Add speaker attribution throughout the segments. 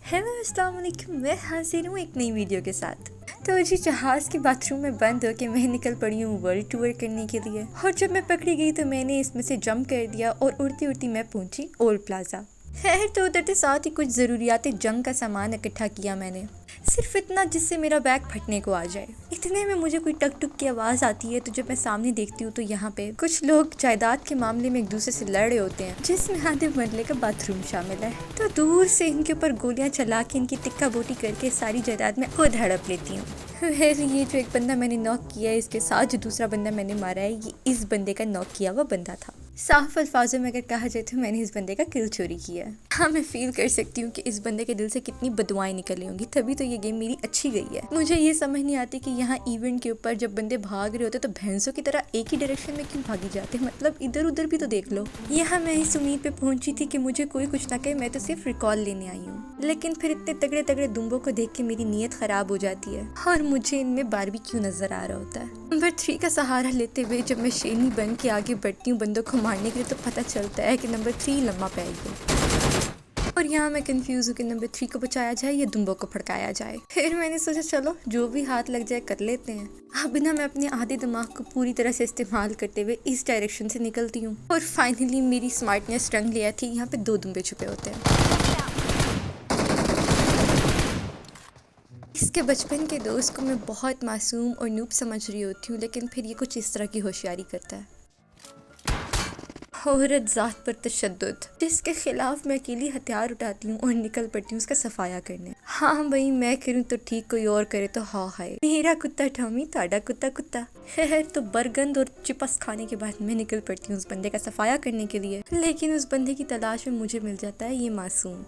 Speaker 1: Hello अस्सलाम वालेकुम, मैं हाजिर हूँ एक नई वीडियो के साथ। तो जी जहाज़ के बाथरूम में बंद होकर मैं निकल पड़ी हूँ वर्ल्ड टूर करने के लिए। और जब मैं पकड़ी गई तो मैंने इसमें से जंप कर दिया और उड़ती उड़ती मैं पहुँची ओल्ड प्लाजा। खैर तो उतरते साथ ही कुछ ज़रूरियात जंग का सामान इकट्ठा किया मैंने, सिर्फ इतना जिससे मेरा बैग फटने को आ जाए। इतने में मुझे कोई टक टुक की आवाज़ आती है, तो जब मैं सामने देखती हूँ तो यहाँ पे कुछ लोग जायदाद के मामले में एक दूसरे से लड़ रहे होते हैं, जिसमें आधे मरले का बाथरूम शामिल है। तो दूर से इनके ऊपर गोलियां चला के इनकी टिक्का बोटी करके सारी जायदाद में खुद हड़प लेती हूँ। खैर ये जो एक बंदा मैंने नॉक किया है, इसके साथ जो दूसरा बंदा मैंने मारा है, ये इस बंदे का नॉक किया हुआ बंदा था। साफ अल्फाजों में अगर कहा जाए तो मैंने इस बंदे का किल चोरी किया है। हाँ, मैं फील कर सकती हूँ कि इस बंदे के दिल से कितनी बदुआएं निकली होंगी, तभी तो ये गेम मेरी अच्छी गई है। मुझे ये समझ नहीं आती कि यहाँ इवेंट के ऊपर जब बंदे भाग रहे होते तो भैंसों की तरह एक ही डायरेक्शन में क्यों भागी जाते हैं, मतलब इधर उधर भी तो देख लो। यहाँ मैं इस उम्मीद पे पहुंची थी कि मुझे कोई कुछ ना कहे, मैं तो सिर्फ रिकॉल लेने आई हूँ। लेकिन फिर इतने तगड़े तगड़े दुम्बों को देख के मेरी नीयत खराब हो जाती है और मुझे इनमें बारबेक्यू नजर आ रहा होता है। नंबर 3 का सहारा लेते हुए जब मैं शेरनी बन के आगे बढ़ती हूँ बंदों को मारने के लिए, तो पता चलता है कि नंबर 3 लम्बा पै गया। और यहाँ मैं कंफ्यूज हूँ कि नंबर 3 को बचाया जाए या दुम्बों को फड़काया जाए। फिर मैंने सोचा चलो जो भी हाथ लग जाए कर लेते हैं। अब ना मैं अपने आधे दिमाग को पूरी तरह से इस्तेमाल करते हुए इस डायरेक्शन से निकलती हूँ और फाइनली मेरी स्मार्टनेस रंग लिया थी। यहाँ पे 2 दुम्बे छुपे होते हैं। इसके बचपन के दोस्त को मैं बहुत मासूम और नूब समझ रही होती हूँ, लेकिन फिर ये कुछ इस तरह की होशियारी करता है। औरत ज़ात पर तशद्दुद, जिसके खिलाफ मैं अकेली हथियार उठाती हूँ और निकल पड़ती हूँ उसका सफाया करने। हाँ भाई, मैं करूँ तो ठीक, कोई और करे तो हाँ है। मेरा कुत्ता टॉमी, ताड़ा कुत्ता कुत्ता। खैर तो बरगंद और चिपस खाने के बाद मैं निकल पड़ती हूँ उस बंदे का सफाया करने के लिए, लेकिन उस बंदे की तलाश में मुझे मिल जाता है ये मासूम।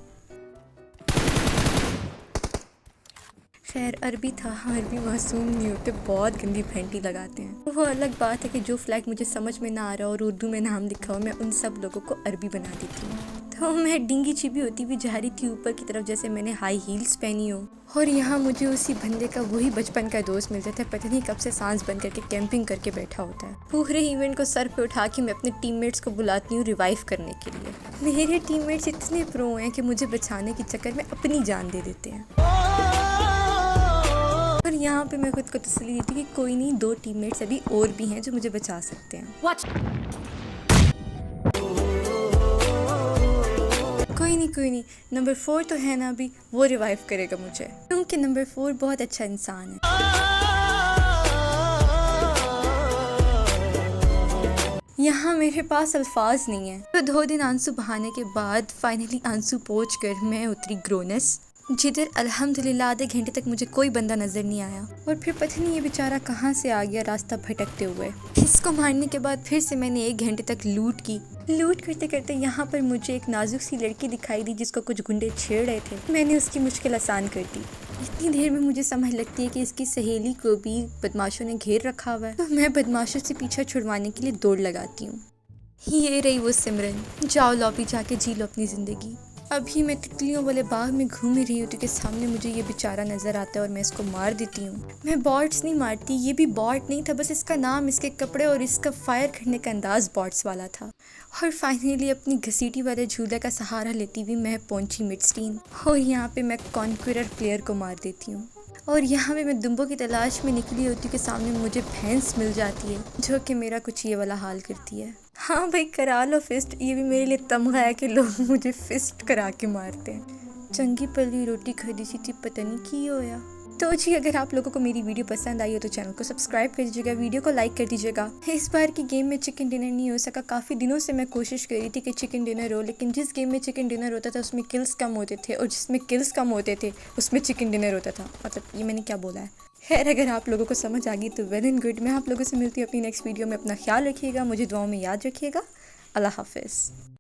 Speaker 1: खैर अरबी था, अरबी मासूम नहीं होते, बहुत गंदी फेंटी लगाते हैं। वो अलग बात है कि जो फ्लैग मुझे समझ में ना आ रहा और उर्दू में नाम लिखा हो, मैं उन सब लोगों को अरबी बना देती हूँ। तो मैं डिंगी छिपी होती भी जा रही थी ऊपर की तरफ, जैसे मैंने हाई हील्स पहनी हो, और यहाँ मुझे उसी बंदे का वही बचपन का दोस्त मिल जाता है। पता नहीं कब से सांस बंद करके कैंपिंग करके बैठा होता है। पूरे इवेंट को सर पे उठा के मैं अपने टीममेट्स को बुलाती हूँ रिवाइव करने के लिए। मेरे टीममेट्स इतने प्रो हैं कि मुझे बचाने के चक्कर में अपनी जान दे देते हैं। और यहाँ पे मैं खुद को तसल्ली देती कि कोई नहीं, 2 टीममेट्स अभी और भी हैं जो मुझे बचा सकते हैं। कोई नहीं, नंबर 4 तो है ना, अभी वो रिवाइव करेगा मुझे, क्योंकि नंबर 4 बहुत अच्छा इंसान है। यहाँ मेरे पास अल्फाज नहीं है। तो 2 दिन आंसू बहाने के बाद फाइनली आंसू पहुँच कर मैं उतरी ग्रोनस, जिधर अल्हम्दुलिल्लाह आधे घंटे तक मुझे कोई बंदा नजर नहीं आया। और फिर पता नहीं ये बेचारा कहाँ से आ गया रास्ता भटकते हुए। इसको मारने के बाद फिर से मैंने 1 घंटे तक लूट की। लूट करते करते यहाँ पर मुझे एक नाजुक सी लड़की दिखाई दी जिसको कुछ गुंडे छेड़ रहे थे। मैंने उसकी मुश्किल आसान कर दी। इतनी देर में मुझे समझ लगती है कि इसकी सहेली को भी बदमाशों ने घेर रखा हुआ है, तो मैं बदमाशों से पीछा छुड़वाने के लिए दौड़ लगाती हूँ। ये रही वो सिमरन, जाओ लॉबी जाके जी लो अपनी ज़िंदगी। अभी मैं तितलियों वाले बाग में घूम रही होती कि सामने मुझे ये बेचारा नज़र आता है और मैं इसको मार देती हूँ। मैं बॉट्स नहीं मारती, ये भी बॉट नहीं था, बस इसका नाम, इसके कपड़े और इसका फायर करने का अंदाज बॉट्स वाला था। और फाइनली अपनी घसीटी वाले झूले का सहारा लेती हुई मैं पहुँची मिड स्क्रीन, और यहाँ पे मैं कॉन्क्यूरर प्लेयर को मार देती हूँ। और यहाँ पे मैं दुम्बों की तलाश में निकली होती कि सामने मुझे भैंस मिल जाती है, जो कि मेरा कुछ ये वाला हाल करती है। हाँ भाई, करा लो फिस्ट, ये भी मेरे लिए तमगा है कि लोग मुझे फिस्ट करा के मारते हैं। चंगी पली रोटी खरीदी सी थी, पता नहीं की होया। तो जी अगर आप लोगों को मेरी वीडियो पसंद आई हो तो चैनल को सब्सक्राइब कर दीजिएगा, वीडियो को लाइक कर दीजिएगा। इस बार की गेम में चिकन डिनर नहीं हो सका। काफ़ी दिनों से मैं कोशिश कर रही थी कि चिकन डिनर हो, लेकिन जिस गेम में चिकन डिनर होता था उसमें किल्स कम होते थे, और जिसमें किल्स कम होते थे उसमें चिकन डिनर होता था। मतलब ये मैंने क्या बोला है। खैर अगर आप लोगों को समझ आ गई तो वेल एंड गुड। मैं आप लोगों से मिलती हूँ अपनी नेक्स्ट वीडियो में। अपना ख्याल रखिएगा, मुझे दुआओं में याद रखिएगा। अल्लाह हाफिज़।